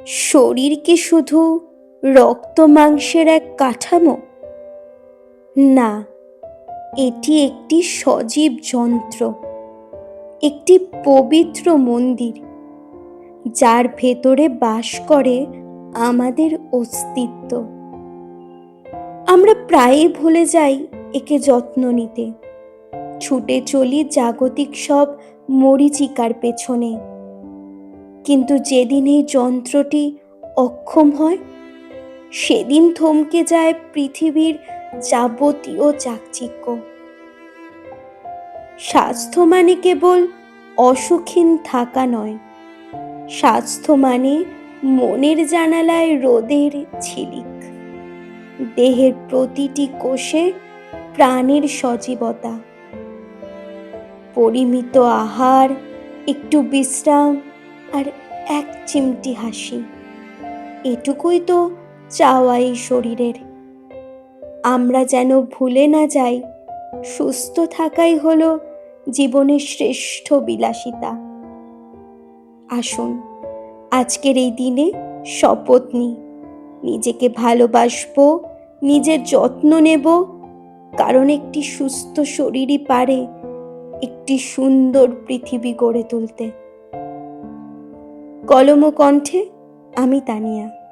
শরীর কি শুধু রক্ত মাংসের এক কাঠামো? না, এটি একটি সজীব যন্ত্র, একটি পবিত্র মন্দির, যার ভেতরে বাস করে আমাদের অস্তিত্ব। আমরা প্রায়ই ভুলে যাই একে যত্ন নিতে, ছুটে চলি জাগতিক সব মরীচিকার পেছনে। কিন্তু যেদিন এই যন্ত্রটি অক্ষম হয়, সেদিন থমকে যায় পৃথিবীর যাবতীয় চাকচিক্য। স্বাস্থ্য মানে কেবল অসুখহীন থাকা নয়, স্বাস্থ্য মানে মনের জানালায় রোদের ঝিলিক, দেহের প্রতিটি কোষে প্রাণের সজীবতা। পরিমিত আহার, একটু বিশ্রাম আর এক চিমটি হাসি, এটুকুই তো চাওয়া এই শরীরের। আমরা যেন ভুলে না যাই, সুস্থ থাকাই হলো জীবনের শ্রেষ্ঠ বিলাসিতা। আসুন আজকের এই দিনে শপথ নিই, নিজেকে ভালোবাসবো, নিজের যত্ন নেব, কারণ একটি সুস্থ শরীরই পারে একটি সুন্দর পৃথিবী গড়ে তুলতে। কলম ও কণ্ঠে আমি তানিয়া।